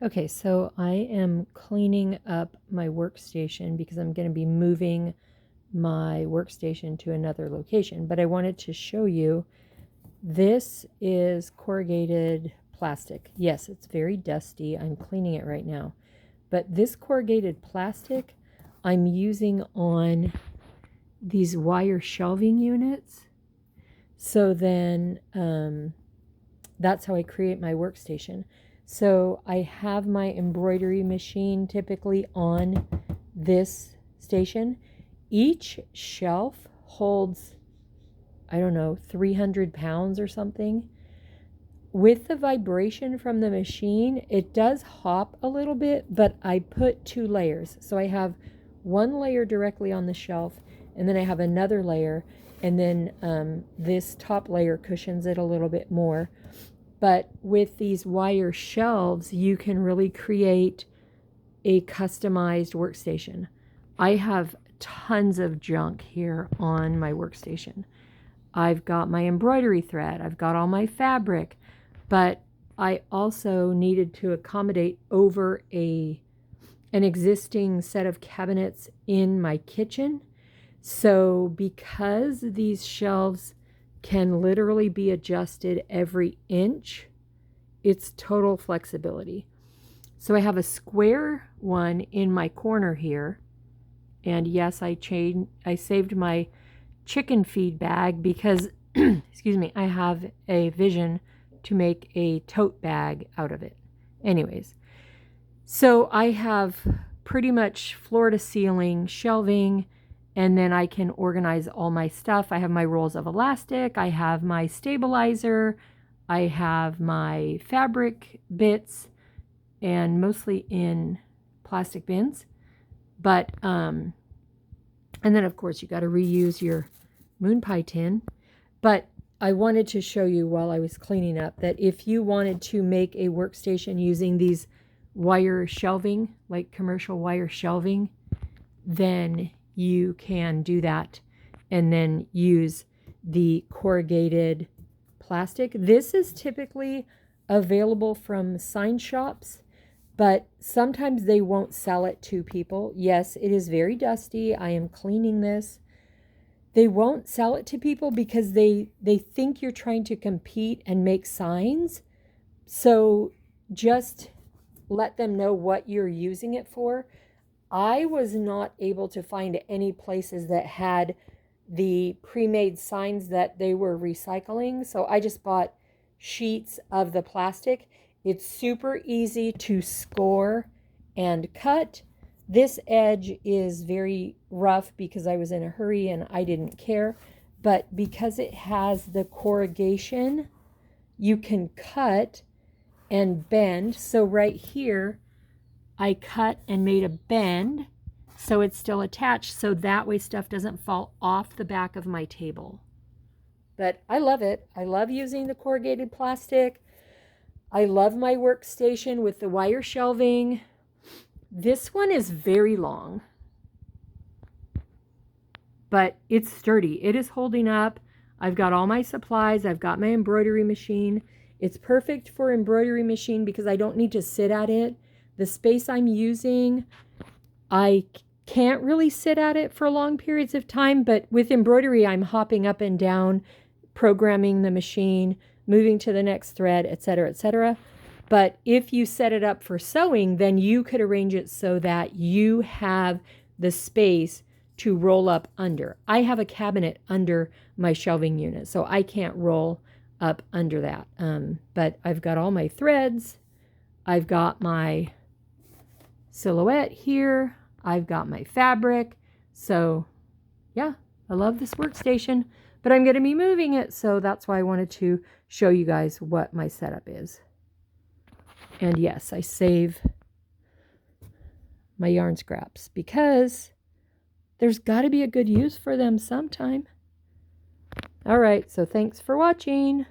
Okay, so I am cleaning up my workstation because I'm going to be moving my workstation to another location. But I wanted to show you, this is corrugated plastic. Yes, it's very dusty. I'm cleaning it right now. But this corrugated plastic I'm using on these wire shelving units. So then that's how I create my workstation. So I have my embroidery machine typically on this station. Each shelf holds, I don't know, 300 pounds or something. With the vibration from the machine, it does hop a little bit, but I put 2 layers. So I have 1 layer directly on the shelf, and then I have another layer, and then this top layer cushions it a little bit more. But with these wire shelves, you can really create a customized workstation. I have tons of junk here on my workstation. I've got my embroidery thread, I've got all my fabric, but I also needed to accommodate over an existing set of cabinets in my kitchen. So because these shelves can literally be adjusted every inch, it's total flexibility. So I have a square one in my corner here, and yes, I saved my chicken feed bag because excuse me, I have a vision to make a tote bag out of it. Anyways, so I have pretty much floor to ceiling shelving, and then I can organize all my stuff. I have my rolls of elastic, I have my stabilizer, I have my fabric bits, and mostly in plastic bins. But, and then of course you got to reuse your moon pie tin. But I wanted to show you while I was cleaning up that if you wanted to make a workstation using these wire shelving, like commercial wire shelving, then you can do that and then use the corrugated plastic. This is typically available from sign shops, but sometimes they won't sell it to people. Yes, it is very dusty. I am cleaning this. They won't sell it to people because they think you're trying to compete and make signs. So just let them know what you're using it for. I was not able to find any places that had the pre-made signs that they were recycling. So I just bought sheets of the plastic. It's super easy to score and cut. This edge is very rough because I was in a hurry and I didn't care. But because it has the corrugation, you can cut and bend. So right here, I cut and made a bend so it's still attached, so that way stuff doesn't fall off the back of my table. But I love it. I love using the corrugated plastic. I love my workstation with the wire shelving. This one is very long, but it's sturdy. It is holding up. I've got all my supplies. I've got my embroidery machine. It's perfect for embroidery machine because I don't need to sit at it. The space I'm using, I can't really sit at it for long periods of time, but with embroidery, I'm hopping up and down, programming the machine, moving to the next thread, etc., etc. But if you set it up for sewing, then you could arrange it so that you have the space to roll up under. I have a cabinet under my shelving unit, so I can't roll up under that. But I've got all my threads. I've got my silhouette here. I've got my fabric. So yeah, I love this workstation, but I'm going to be moving it. So that's why I wanted to show you guys what my setup is. And yes, I save my yarn scraps because there's got to be a good use for them sometime. All right, so thanks for watching.